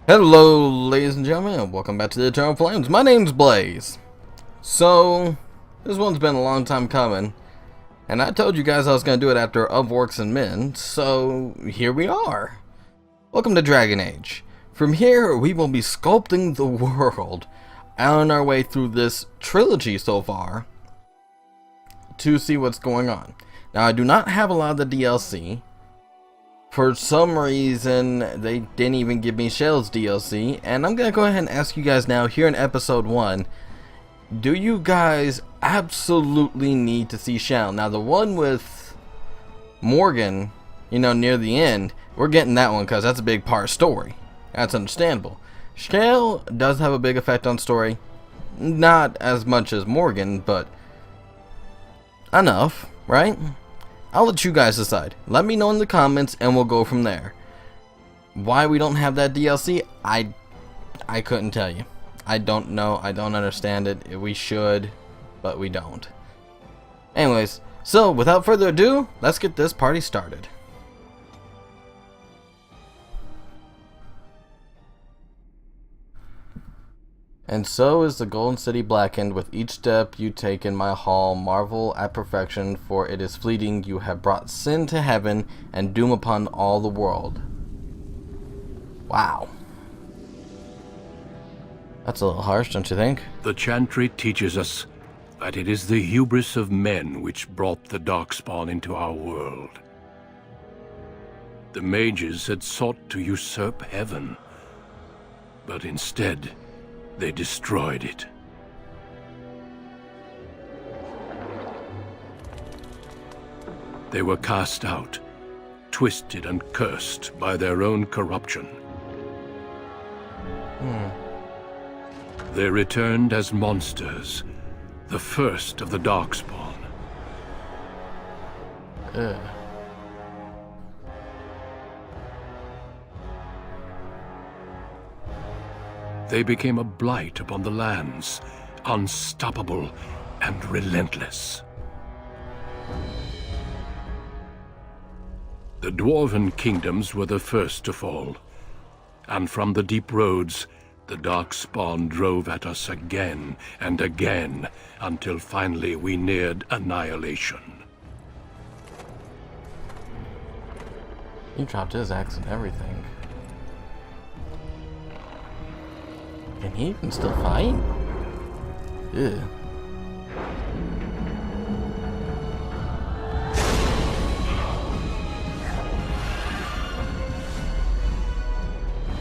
Hello, ladies and gentlemen, and welcome back to the Eternal Flames. My name's Blaze. So, this one's been a long time coming, and I told you guys I was going to do it after Of Orcs and Men, so here we are. Welcome to Dragon Age. From here, we will be sculpting the world on our way through this trilogy so far to see what's going on. Now, I do not have a lot of the DLC. For some reason, they didn't even give me Shell's DLC, and I'm gonna go ahead and ask you guys now, here in episode 1, do you guys absolutely need to see Shell? Now, the one with Morgan, near the end, we're getting that one because that's a big part of story. That's understandable. Shell does have a big effect on story. Not as much as Morgan, but enough, right? I'll let you guys decide. Let me know in the comments and we'll go from there. Why we don't have that DLC, I couldn't tell you. I don't know. I don't understand it. We should, but we don't. Anyways, so without further ado, let's get this party started. And so is the golden city blackened with each step you take in my hall. Marvel at perfection, for it is fleeting. You have brought sin to heaven and doom upon all the world. Wow. That's a little harsh, don't you think? The chantry teaches us that it is the hubris of men which brought the darkspawn into our world. The mages had sought to usurp heaven, but instead they destroyed it. They were cast out, twisted and cursed by their own corruption. They returned as monsters, the first of the darkspawn. They became a blight upon the lands, unstoppable and relentless. The dwarven kingdoms were the first to fall, and from the deep roads, the darkspawn drove at us again and again, until finally we neared annihilation. He dropped his axe and everything. Can he even still fight? Ew.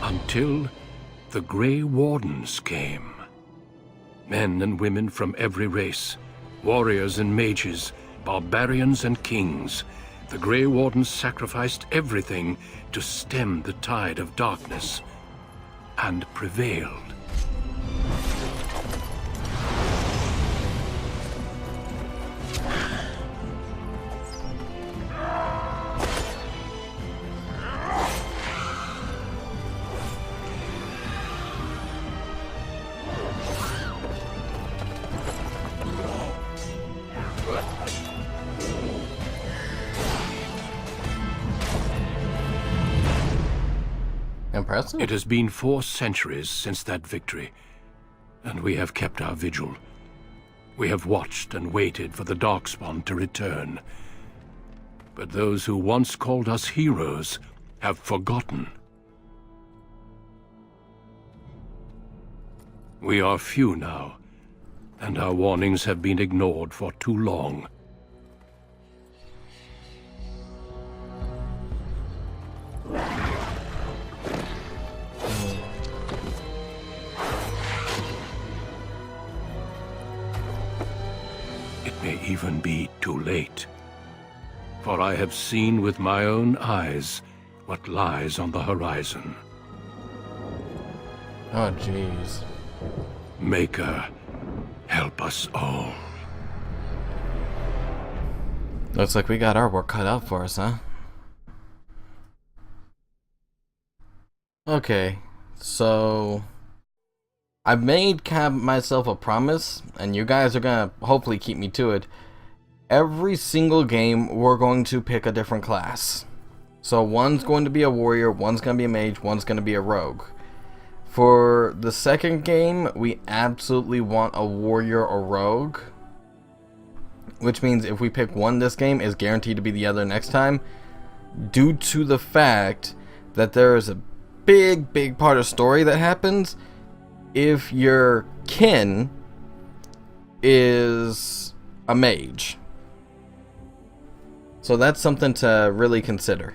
Until the Grey Wardens came. Men and women from every race, warriors and mages, barbarians and kings. The Grey Wardens sacrificed everything to stem the tide of darkness, and prevailed. Impressive. It has been 4 centuries since that victory, and we have kept our vigil. We have watched and waited for the darkspawn to return. But those who once called us heroes have forgotten. We are few now, and our warnings have been ignored for too long. It may even be too late, for I have seen with my own eyes what lies on the horizon. Oh, jeez. Maker, help us all. Looks like we got our work cut out for us, huh? Okay, so I've made myself a promise, and you guys are gonna hopefully keep me to it. Every single game, we're going to pick a different class. So one's going to be a warrior, one's going to be a mage, one's going to be a rogue. For the second game, we absolutely want a warrior or rogue. Which means if we pick one this game, it's guaranteed to be the other next time. Due to the fact that there is a big part of story that happens if your kin is a mage. So that's something to really consider.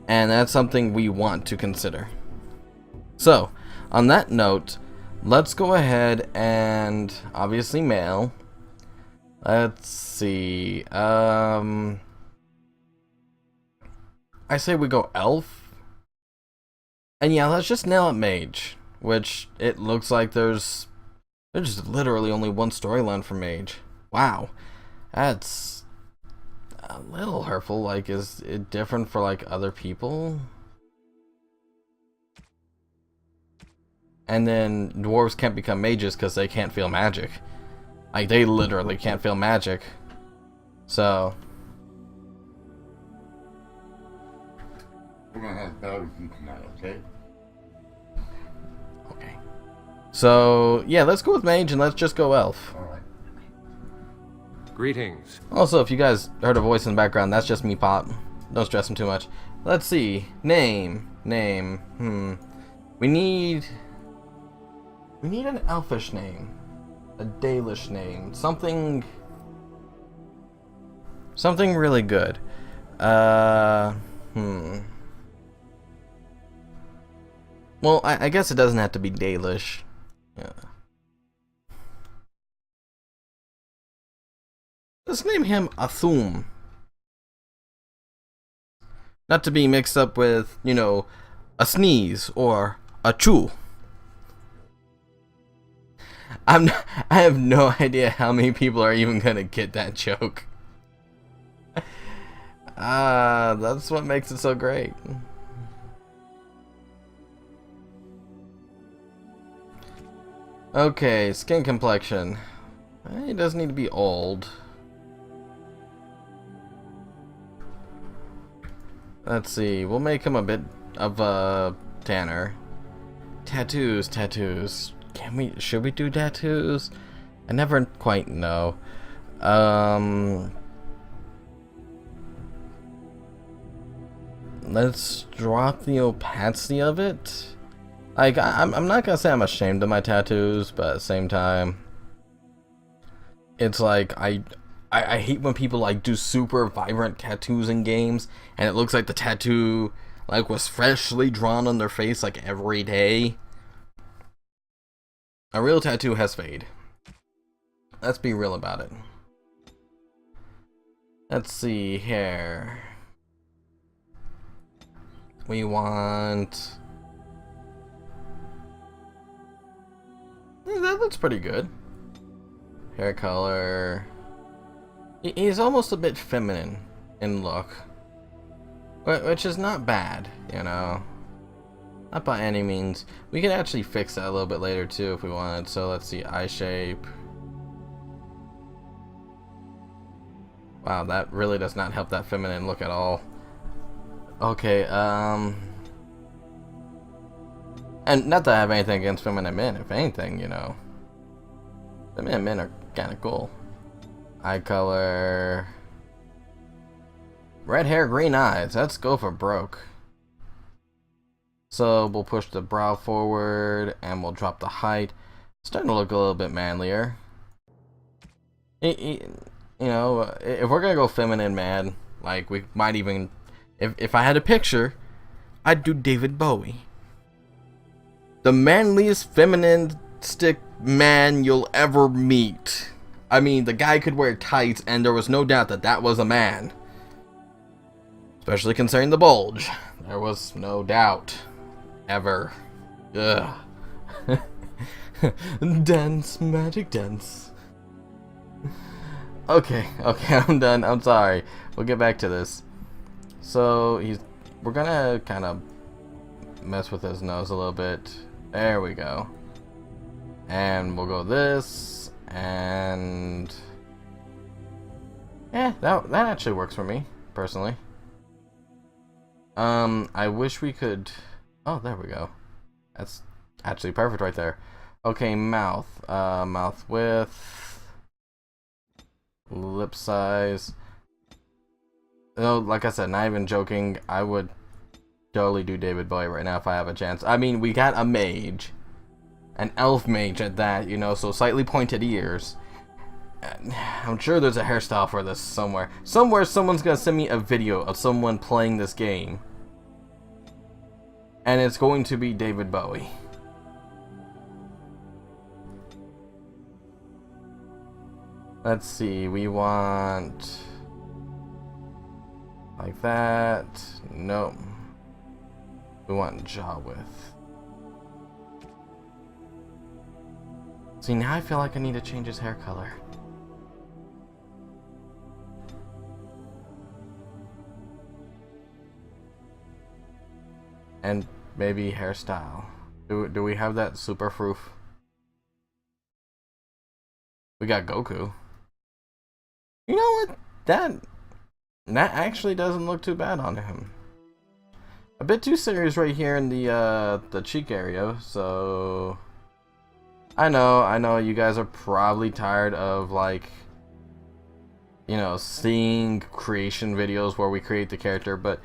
And that's something we want to consider. So, on that note, let's go ahead and obviously mail. Let's see. I say we go elf. And yeah, let's just nail it mage. Which it looks like there's literally only one storyline for mage. Wow. That's a little hurtful. Like, is it different for like other people? And then dwarves can't become mages because they can't feel magic. Like, they literally can't feel magic. So we're gonna have barbecue tonight, okay? okay. So yeah, let's go with mage and let's just go elf. Alright. Greetings. Also, if you guys heard a voice in the background, that's just me, Pop. Don't stress him too much. Let's see. Name. We need an elfish name. A Dalish name. Something really good. Well, I guess it doesn't have to be Dalish. Yeah. Let's name him Athum. Not to be mixed up with, you know, a sneeze or a chew. I have no idea how many people are even gonna get that joke. That's what makes it so great. Okay, skin complexion. He doesn't need to be old. Let's see, we'll make him a bit of a tanner. Tattoos. Should we do tattoos? I never quite know. Let's drop the opacity of it. Like, I'm not gonna say I'm ashamed of my tattoos, but at the same time, it's like I hate when people like do super vibrant tattoos in games, and it looks like the tattoo like was freshly drawn on their face like every day. A real tattoo has fade. Let's be real about it. Let's see here. We want... that looks pretty good. Hair color. He's almost a bit feminine in look. Which is not bad, you know. Not by any means. We can actually fix that a little bit later too if we wanted. So let's see, eye shape. Wow, that really does not help that feminine look at all. Okay, and not that I have anything against feminine men, if anything, you know. Feminine men are kinda cool. Eye color. Red hair, green eyes. Let's go for broke. So we'll push the brow forward and we'll drop the height. Starting to look a little bit manlier. You know, if we're gonna go feminine man, like we might even, if I had a picture, I'd do David Bowie. The manliest feminine stick man you'll ever meet. I mean, the guy could wear tights and there was no doubt that that was a man. Especially concerning the bulge. There was no doubt. Ever. Ugh. Dance, magic dance. Okay, I'm done. I'm sorry. We'll get back to this. So, we're gonna kind of mess with his nose a little bit. There we go. And we'll go this, and... yeah, that actually works for me, personally. I wish we could... oh, there we go. That's actually perfect right there. Okay, mouth. Mouth width. Lip size. No, like I said, not even joking. I would totally do David Bowie right now if I have a chance. I mean, we got a mage. An elf mage at that, you know, so slightly pointed ears. I'm sure there's a hairstyle for this somewhere. Somewhere someone's gonna send me a video of someone playing this game. And it's going to be David Bowie. Let's see, we want... like that. Nope. We want jaw width. See, now I feel like I need to change his hair color. And maybe hairstyle. Do we have that super proof? We got Goku. You know what? That actually doesn't look too bad on him. A bit too serious right here in the cheek area, so I know you guys are probably tired of, like, you know, seeing creation videos where we create the character, but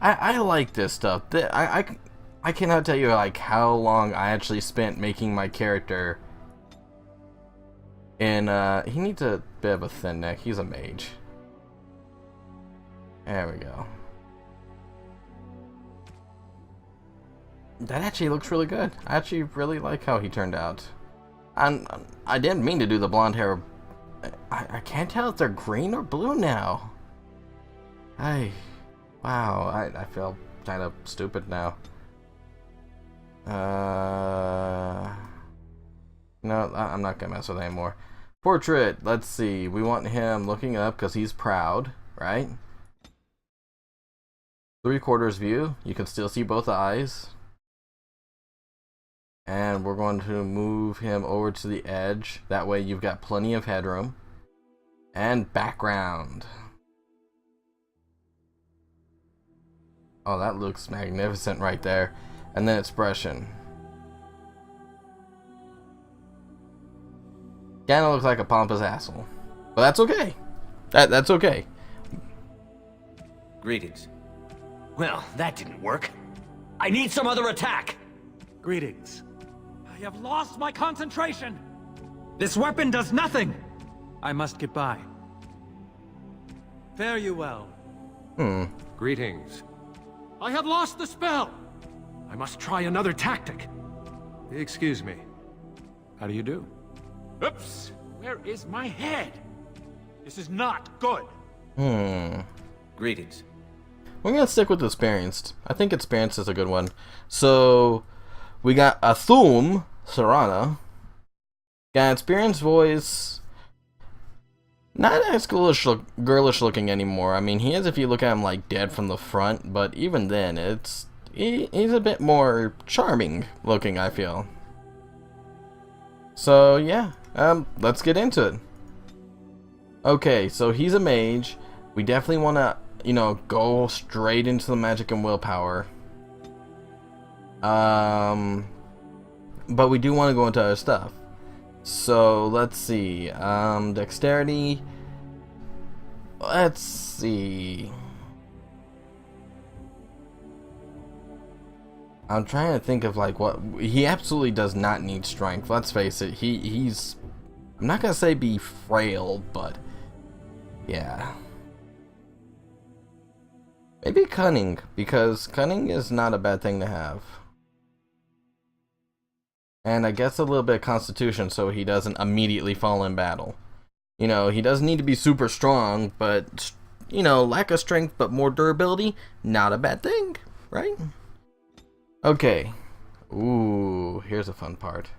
I like this stuff. I cannot tell you, like, how long I actually spent making my character. And he needs a bit of a thin neck. He's a mage. There we go. That actually looks really good. I actually really like how he turned out. And I didn't mean to do the blonde hair. I can't tell if they're green or blue now. Wow, I feel kind of stupid now. No, I'm not gonna mess with it anymore. Portrait, let's see. We want him looking up because he's proud, right? 3/4 view. You can still see both eyes. And we're going to move him over to the edge. That way you've got plenty of headroom. And background. Oh, that looks magnificent right there. And then expression. Kinda looks like a pompous asshole. But that's okay. That's okay. Greetings. Well, that didn't work. I need some other attack! Greetings. I have lost my concentration! This weapon does nothing! I must get by. Fare you well. Greetings. I have lost the spell! I must try another tactic. Excuse me. How do you do? Oops! Where is my head? This is not good. Greetings. We're gonna stick with experienced. I think experienced is a good one. So we got Athum Sarana. Got experienced voice. Not as girlish looking anymore. I mean, he is if you look at him like dead from the front, but even then, he's a bit more charming looking, I feel. So yeah, let's get into it. Okay, so he's a mage. We definitely want to, you know, go straight into the magic and willpower. But we do want to go into other stuff. So let's see. Dexterity. Let's see. I'm trying to think of like what he absolutely does not need strength. Let's face it. He's I'm not gonna say be frail, but yeah. Maybe cunning, because cunning is not a bad thing to have. And I guess a little bit of constitution so he doesn't immediately fall in battle. You know, he doesn't need to be super strong, but, you know, lack of strength but more durability, not a bad thing, right? Okay. Ooh, here's a fun part.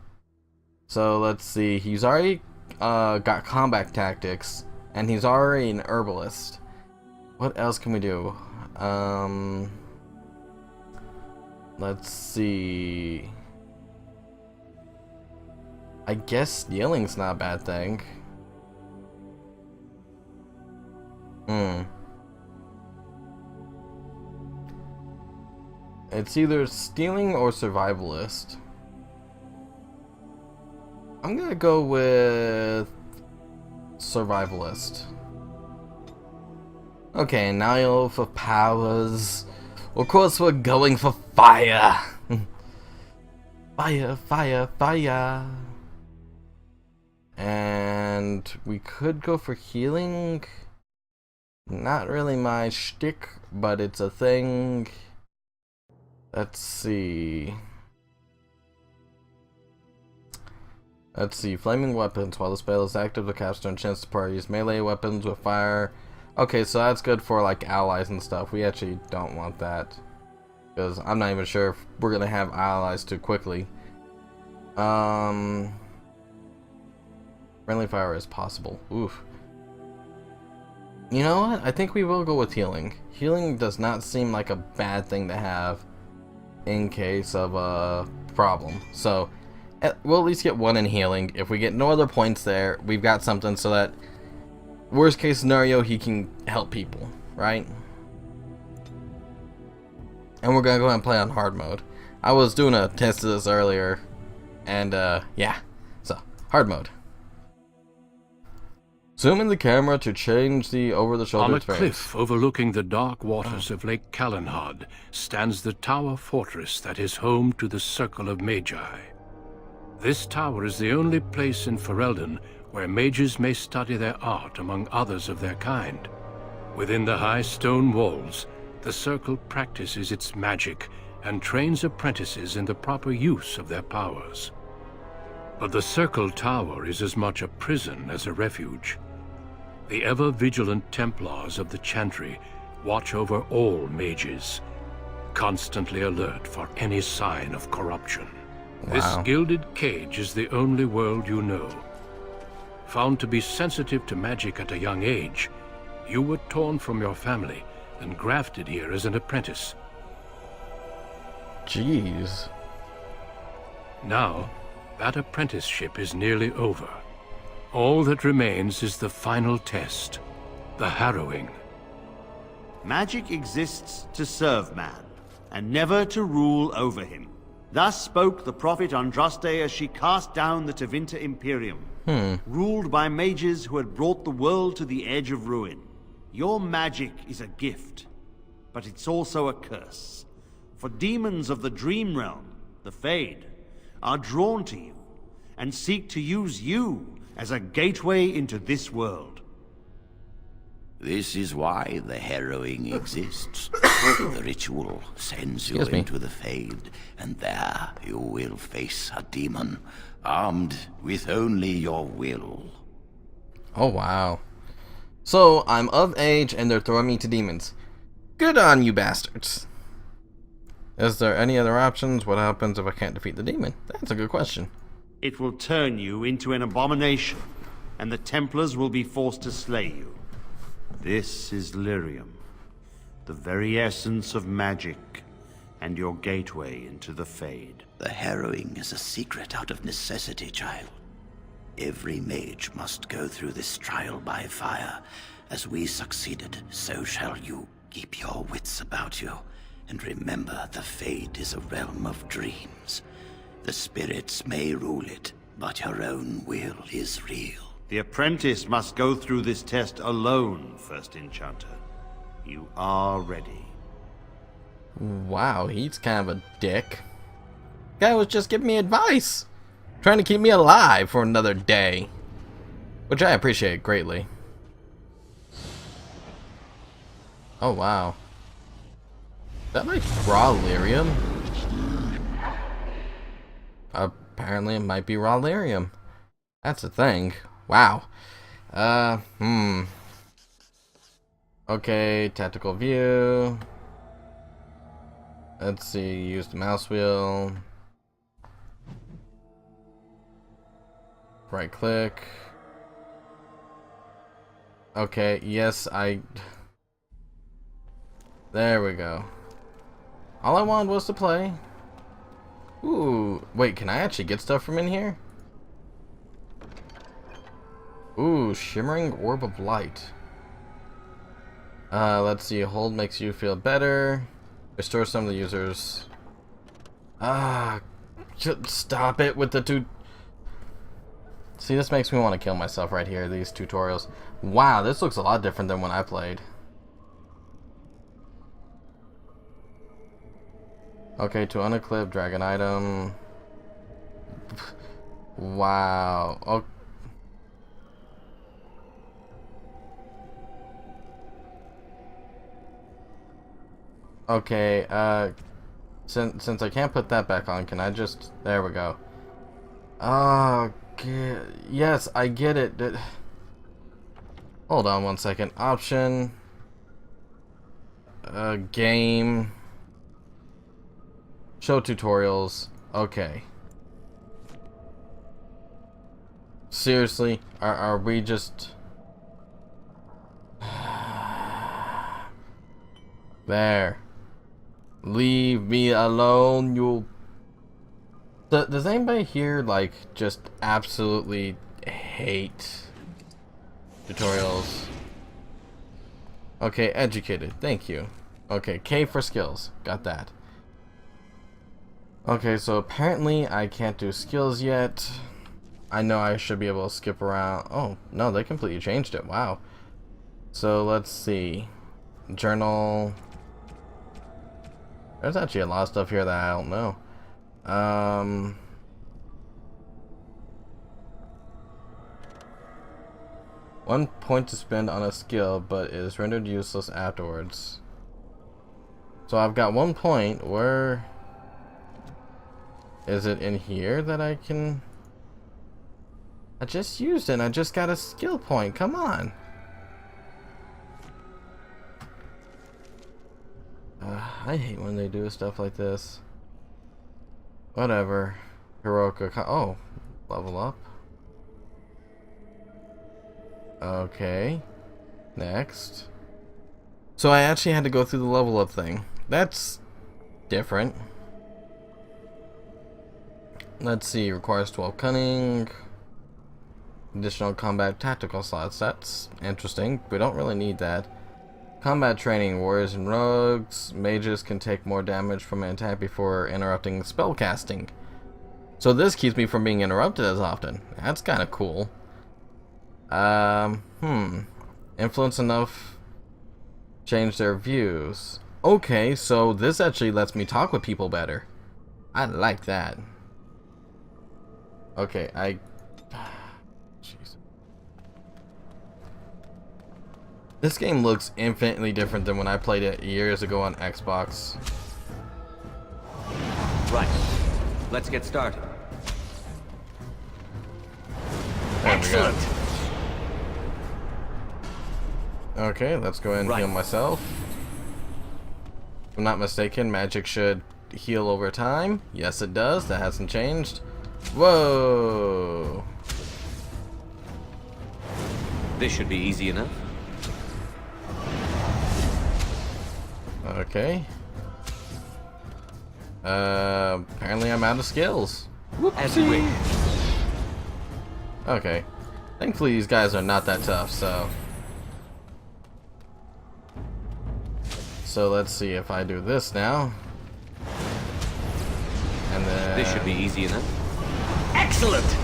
So let's see, he's already got combat tactics, and he's already an herbalist. What else can we do? Let's see. I guess stealing's not a bad thing. It's either stealing or survivalist. I'm gonna go with survivalist. Okay, now for powers. Of course we're going for fire. Fire, fire, fire. And we could go for healing. Not really my shtick, but it's a thing. Let's see. Flaming weapons. While the spell is active, the caster enchants the party's melee weapons with fire. Okay, so that's good for like allies and stuff. We actually don't want that, because I'm not even sure if we're gonna have allies too quickly. Friendly fire is possible. Oof. You know what? I think we will go with healing. Healing does not seem like a bad thing to have in case of a problem. So we'll at least get one in healing. If we get no other points there, we've got something so that worst case scenario, he can help people, right? And we're gonna go ahead and play on hard mode. I was doing a test of this earlier, and yeah, so hard mode. Zoom in the camera to change the over-the-shoulder On a face. cliff overlooking the dark waters of Lake Calenhad stands the tower fortress that is home to the Circle of Magi. This tower is the only place in Ferelden where mages may study their art among others of their kind. Within the high stone walls, the Circle practices its magic and trains apprentices in the proper use of their powers. But the Circle Tower is as much a prison as a refuge. The ever-vigilant Templars of the Chantry watch over all mages, constantly alert for any sign of corruption. Wow. This gilded cage is the only world you know. Found to be sensitive to magic at a young age, you were torn from your family and grafted here as an apprentice. Jeez. Now, that apprenticeship is nearly over. All that remains is the final test, the harrowing. Magic exists to serve man, and never to rule over him. Thus spoke the prophet Andraste as she cast down the Tevinter Imperium, ruled by mages who had brought the world to the edge of ruin. Your magic is a gift, but it's also a curse. For demons of the Dream Realm, the Fade, are drawn to you, and seek to use you as a gateway into this world. This is why the harrowing exists. The ritual sends you into the Fade, and there you will face a demon, armed with only your will. Oh, wow. So, I'm of age and they're throwing me to demons. Good on you bastards. Is there any other options? What happens if I can't defeat the demon? That's a good question. It will turn you into an abomination, and the Templars will be forced to slay you. This is Lyrium, the very essence of magic, and your gateway into the Fade. The harrowing is a secret out of necessity, child. Every mage must go through this trial by fire. As we succeeded, so shall you. Keep your wits about you, and remember the Fade is a realm of dreams. The spirits may rule it, but your own will is real. The apprentice must go through this test alone, First Enchanter. You are ready. Wow, he's kind of a dick. Guy was just giving me advice, trying to keep me alive for another day, which I appreciate greatly. Oh wow, is that like raw lyrium? Apparently it might be raw lyrium. That's a thing. Wow. Okay, tactical view. Let's see, use the mouse wheel. Right click. Okay, yes, there we go. All I wanted was to play. Ooh, wait, can I actually get stuff from in here? Ooh, shimmering orb of light. Let's see, hold makes you feel better. Restore some of the users. Just stop it with the two. See, this makes me want to kill myself right here, these tutorials. Wow, this looks a lot different than when I played. Okay, to unequip, drag an item. Wow. Oh. Okay, since I can't put that back on, can I just... There we go. Okay, yes, I get it. Hold on one second. Option. Game. Show tutorials. Okay. Seriously? Are we just... There. Leave me alone, you... Does anybody here, like, just absolutely hate tutorials? Okay, educated. Thank you. Okay, K for skills. Got that. Okay, so apparently I can't do skills yet. I know I should be able to skip around. Oh, no, they completely changed it. Wow. So, let's see. Journal. There's actually a lot of stuff here that I don't know. 1 point to spend on a skill, but is rendered useless afterwards. So I've got 1 point. Where is it in here that I can... I just used it and I just got a skill point. Come on. I hate when they do stuff like this. Whatever. Heroic. Oh, level up. Okay. Next. So I actually had to go through the level up thing. That's different. Let's see. Requires 12 cunning. Additional combat tactical slots. That's interesting. We don't really need that. Combat training. Warriors and rogues. Mages can take more damage from an attack before interrupting spell casting. So this keeps me from being interrupted as often. That's kind of cool. Influence enough. Change their views. Okay, so this actually lets me talk with people better. I like that. Okay, Jeez. This game looks infinitely different than when I played it years ago on Xbox. Right. Let's get started. Excellent. Okay, let's go ahead and heal myself. If I'm not mistaken, magic should heal over time. Yes, it does. That hasn't changed. Whoa. This should be easy enough. Okay. Apparently I'm out of skills. Whoopsie. Okay. Thankfully these guys are not that tough, so let's see if I do this now. And then this should be easy enough. Excellent.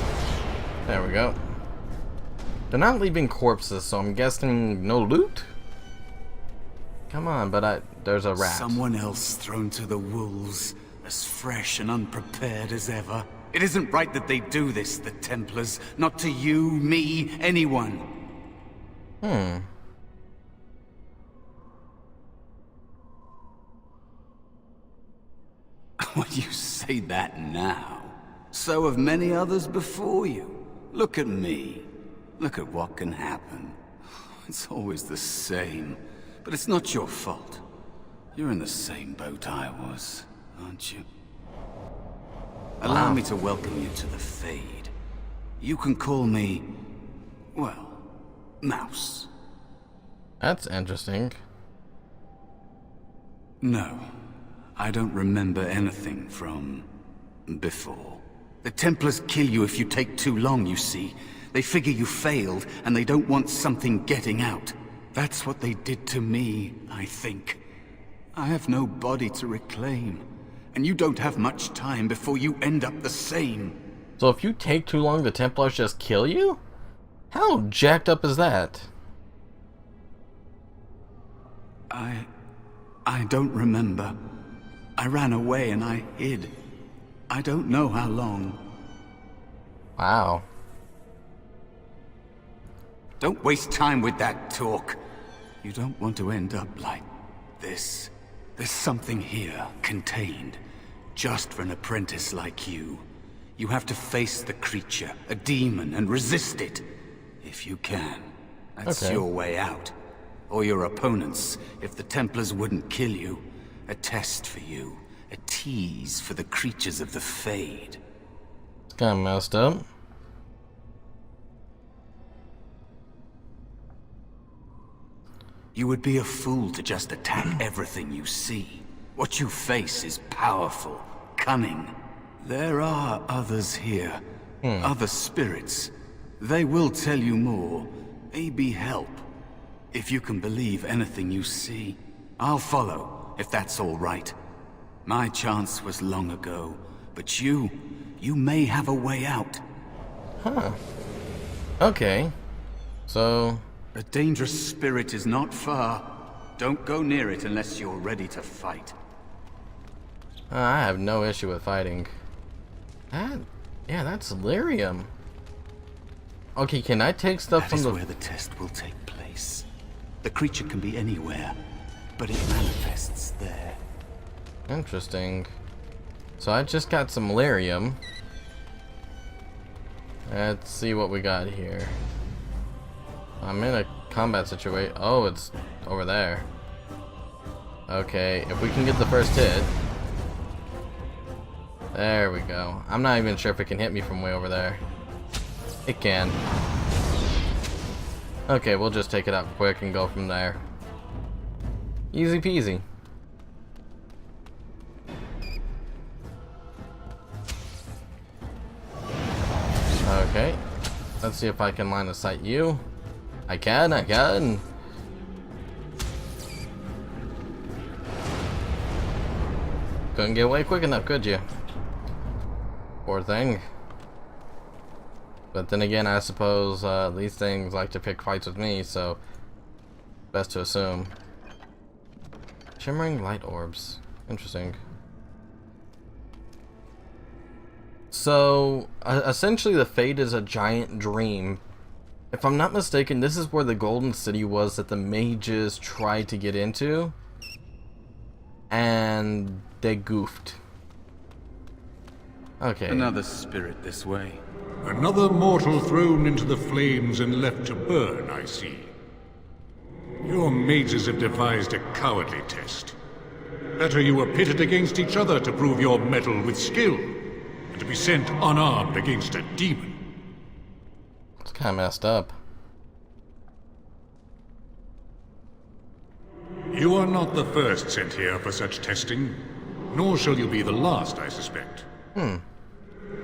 There we go. They're not leaving corpses, so I'm guessing no loot? Come on, but there's a rat. Someone else thrown to the wolves, as fresh and unprepared as ever. It isn't right that they do this, the Templars. Not to you, me, anyone. Well, you say that now. So have many others before you. Look at me. Look at what can happen. It's always the same. But it's not your fault. You're in the same boat I was, aren't you? Allow me to welcome you to the Fade. You can call me, well, Mouse. That's interesting. No, I don't remember anything from before. The Templars kill you if you take too long, you see. They figure you failed, and they don't want something getting out. That's what they did to me, I think. I have no body to reclaim, and you don't have much time before you end up the same. So if you take too long, the Templars just kill you? How jacked up is that? I don't remember. I ran away and I hid. I don't know how long. Wow. Don't waste time with that talk. You don't want to end up like this. There's something here, contained, just for an apprentice like you. You have to face the creature, a demon, and resist it. If you can. That's Okay. your way out. Or your opponents, if the Templars wouldn't kill you. A test for you. A tease for the creatures of the Fade. It's kind of messed up. You would be a fool to just attack everything you see. What you face is powerful, cunning. There are others here. Other spirits. They will tell you more. Maybe help. If you can believe anything you see, I'll follow, if that's all right. My chance was long ago, but you may have a way out. Huh. Okay. So... A dangerous spirit is not far. Don't go near it unless you're ready to fight. I have no issue with fighting. Yeah, that's lyrium. Okay, can I take stuff That from is the... where the test will take place. The creature can be anywhere, but it manifests there. Interesting. So I just got some lyrium. Let's see what we got here. I'm in a combat situation. Oh, it's over there. Okay, if we can get the first hit. There we go. I'm not even sure if it can hit me from way over there. It can. Okay, we'll just take it out quick and go from there. Easy peasy. Okay. Let's see if I can line of sight you. I can. Couldn't get away quick enough, could you? Poor thing. But then again, I suppose these things like to pick fights with me, so best to assume. Shimmering light orbs. Interesting. So, essentially the Fade is a giant dream. If I'm not mistaken, this is where the Golden City was that the mages tried to get into. And they goofed. Okay. Another spirit this way. Another mortal thrown into the flames and left to burn, I see. Your mages have devised a cowardly test. Better you were pitted against each other to prove your mettle with skill, and to be sent unarmed against a demon. It's kind of messed up. You are not the first sent here for such testing, nor shall you be the last, I suspect.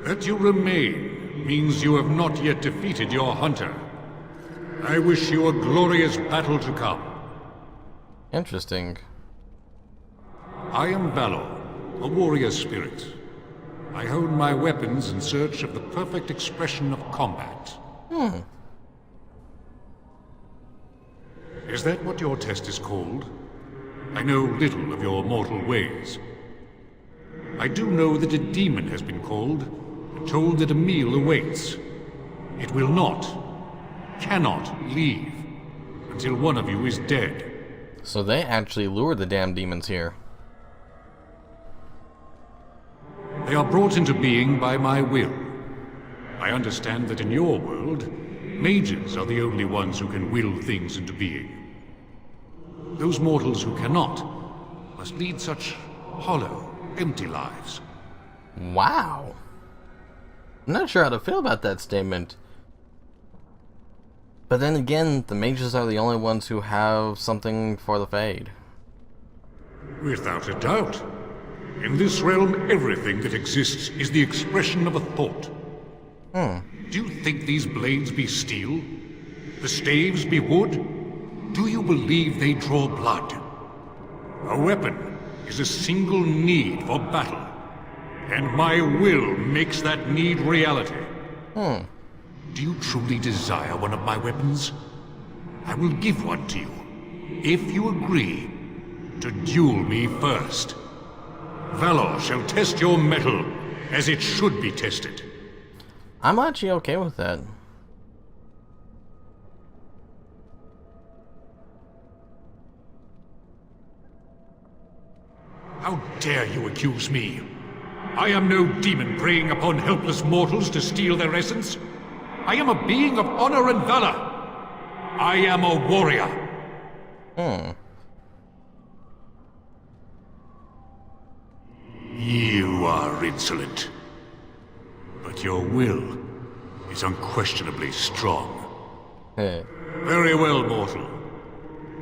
That you remain means you have not yet defeated your hunter. I wish you a glorious battle to come. Interesting. I am Valor, a warrior spirit. I hone my weapons in search of the perfect expression of combat. Is that what your test is called? I know little of your mortal ways. I do know that a demon has been called, and told that a meal awaits. It will not, cannot leave, until one of you is dead. So they actually lure the damn demons here. They are brought into being by my will. I understand that in your world, mages are the only ones who can will things into being. Those mortals who cannot must lead such hollow, empty lives. Wow. I'm not sure how to feel about that statement. But then again, the mages are the only ones who have something for the Fade. Without a doubt. In this realm, everything that exists is the expression of a thought. Do you think these blades be steel? The staves be wood? Do you believe they draw blood? A weapon is a single need for battle, and my will makes that need reality. Do you truly desire one of my weapons? I will give one to you, if you agree to duel me first. Valor shall test your mettle as it should be tested. I'm actually okay with that. How dare you accuse me? I am no demon preying upon helpless mortals to steal their essence. I am a being of honor and valor. I am a warrior. You are insolent. But your will is unquestionably strong. Hey. Very well, mortal.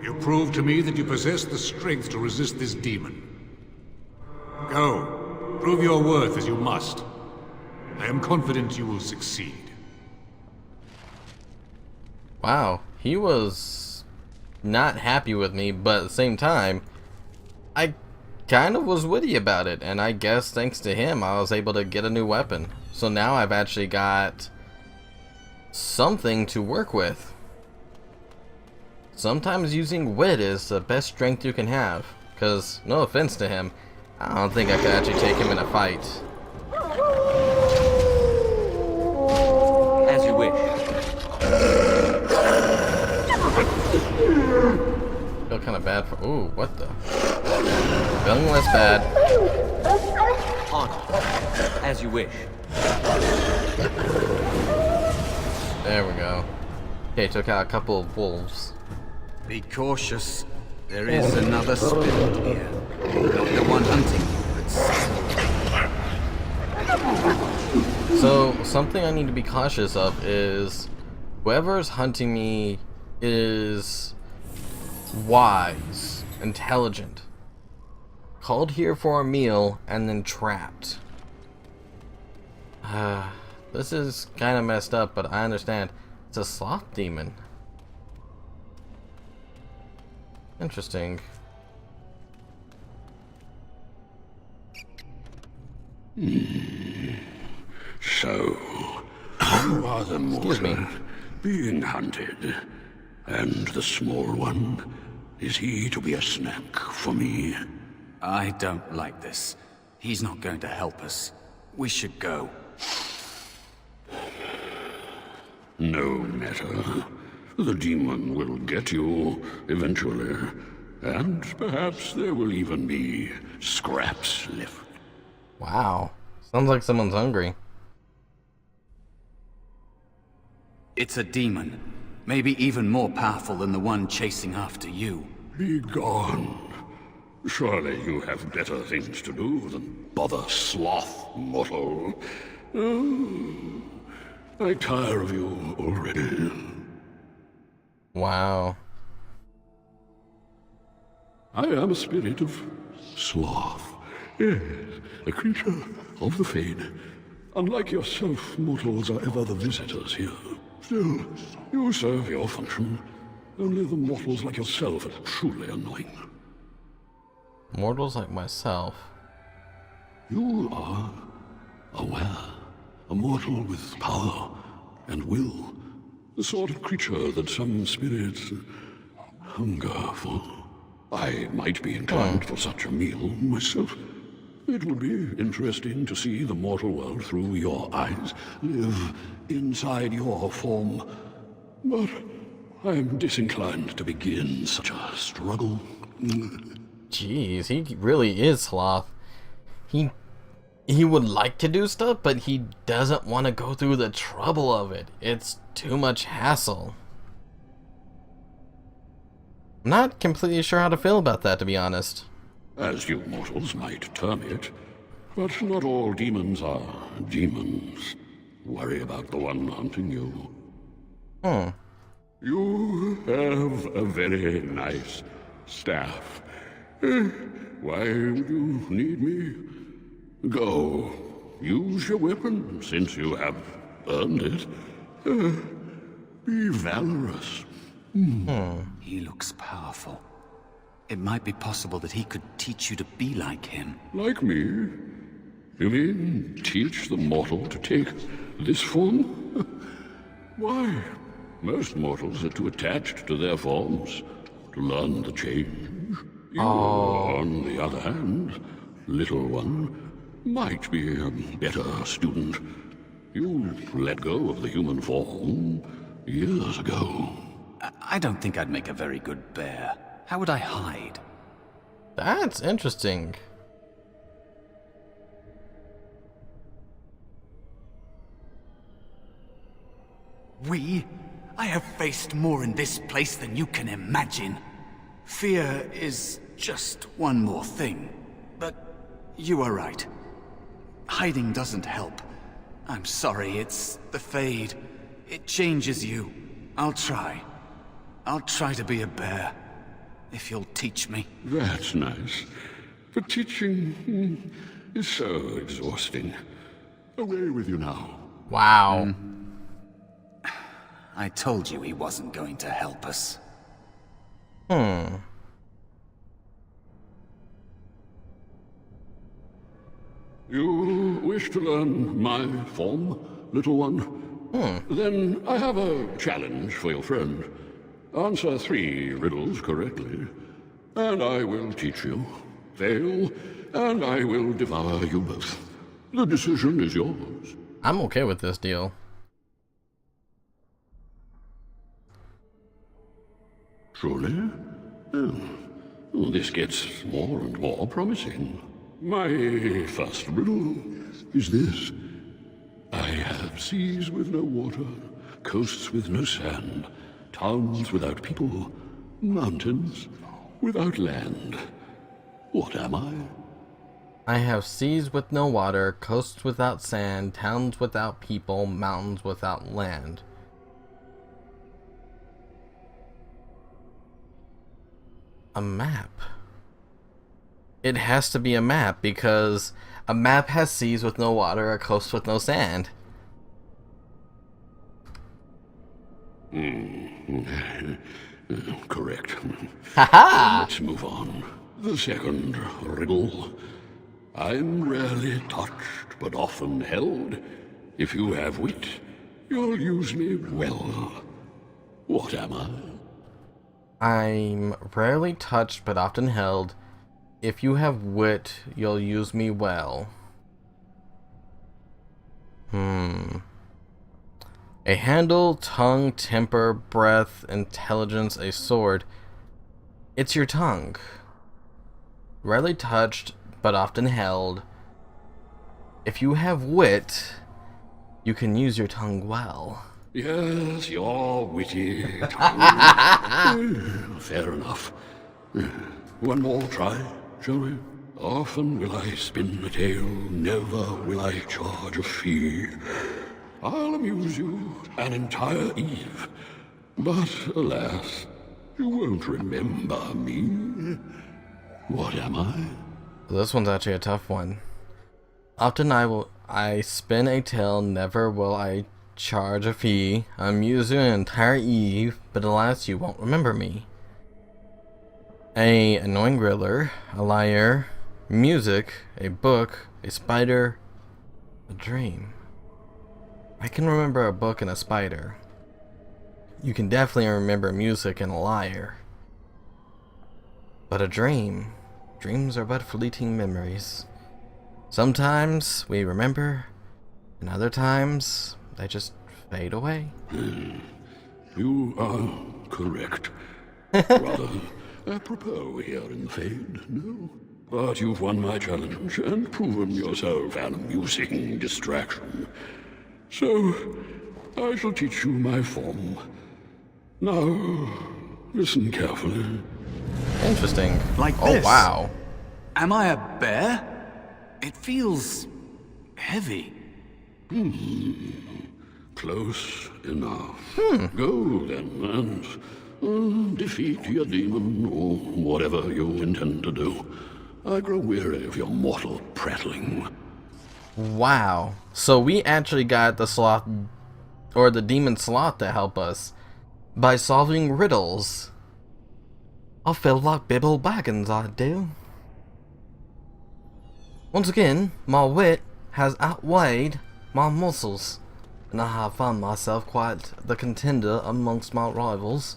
You prove to me that you possess the strength to resist this demon. Go. Prove your worth as you must. I am confident you will succeed. Wow, he was not happy with me, but at the same time, I kind of was witty about it, and I guess thanks to him, I was able to get a new weapon. So now I've actually got something to work with. Sometimes using wit is the best strength you can have, because, no offense to him, I don't think I could actually take him in a fight. As you wish. Feel kind of bad for. Ooh, what the? Feeling less bad. On. As you wish. There we go. Okay, took out a couple of wolves. Be cautious. There is another spirit here. Not the one hunting you, but So, something I need to be cautious of is whoever's hunting me is wise, intelligent, called here for a meal, and then trapped. This is kind of messed up, but I understand. It's a sloth demon. Interesting. So, you are the mortal being hunted, and the small one, is he to be a snack for me? I don't like this. He's not going to help us. We should go. No matter. The demon will get you eventually, and perhaps there will even be scraps left. Wow. Sounds like someone's hungry. It's a demon. Maybe even more powerful than the one chasing after you. Be gone. Surely you have better things to do than bother sloth, mortal. Oh, I tire of you already. Wow. I am a spirit of sloth. Yes, a creature of the Fade. Unlike yourself, mortals are ever the visitors here. Still, you serve your function. Only the mortals like yourself are truly annoying. Mortals like myself. You are aware. A mortal with power and will. The sort of creature that some spirits hunger for. I might be inclined for such a meal myself. It would be interesting to see the mortal world through your eyes, live inside your form. But I am disinclined to begin such a struggle. Jeez, he really is sloth. He would like to do stuff, but he doesn't want to go through the trouble of it. It's too much hassle. I'm not completely sure how to feel about that, to be honest. As you mortals might term it. But not all demons are demons. Worry about the one hunting you. You have a very nice staff. Why would you need me? Go. Use your weapon, since you have earned it. Be valorous. He looks powerful. it might be possible that he could teach you to be like him. Like me? You mean teach the mortal to take this form? Why, most mortals are too attached to their forms to learn the change. You, on the other hand, little one, might be a better student. You let go of the human form years ago. I don't think I'd make a very good bear. How would I hide? That's interesting. I have faced more in this place than you can imagine. Fear is just one more thing. But you are right. Hiding doesn't help. I'm sorry, it's the Fade. It changes you. I'll try. I'll try to be a bear. If you'll teach me. That's nice. But teaching is so exhausting. Away with you now. Wow. I told you he wasn't going to help us. You wish to learn my form, little one? Then I have a challenge for your friend. Answer 3 riddles correctly, and I will teach you. Fail, and I will devour you both. The decision is yours. I'm okay with this deal. Truly? Oh, this gets more and more promising. My first riddle is this. I have seas with no water, coasts with no sand, towns without people, mountains without land. What am I? I have seas with no water, coasts without sand, towns without people, mountains without land. A map. It has to be a map because a map has seas with no water, a coast with no sand. Correct. Haha! Let's move on. The second riddle. I'm rarely touched, but often held. If you have wit, you'll use me well. What am I? I'm rarely touched, but often held. If you have wit, you'll use me well. A handle, tongue, temper, breath, intelligence, a sword. It's your tongue. Rarely touched, but often held. If you have wit, you can use your tongue well. Yes, you're witty. Fair enough. One more try, shall we? Often will I spin a tale, never will I charge a fee. I'll amuse you an entire eve, but alas, you won't remember me. What am I? This one's actually a tough one. Often I spin a tale, never will I charge a fee. Amuse you an entire eve, but alas, you won't remember me. A annoying riddler, a liar, music, a book, a spider, a dream. I can remember a book and a spider. You can definitely remember music and a liar. But a dream. Dreams are but fleeting memories. Sometimes we remember, and other times they just fade away. You are correct. Rather apropos here in the Fade, no? But you've won my challenge and proven yourself an amusing distraction. So, I shall teach you my form. Now, listen carefully. Interesting. Like Oh, this? wow. Am I a bear? It feels heavy. Close enough. Go then, and defeat your demon, or whatever you intend to do. I grow weary of your mortal prattling. Wow. So we actually got the sloth, or the demon sloth, to help us by solving riddles. I feel like Bibble Baggins, I do. Once again, my wit has outweighed my muscles, and I have found myself quite the contender amongst my rivals.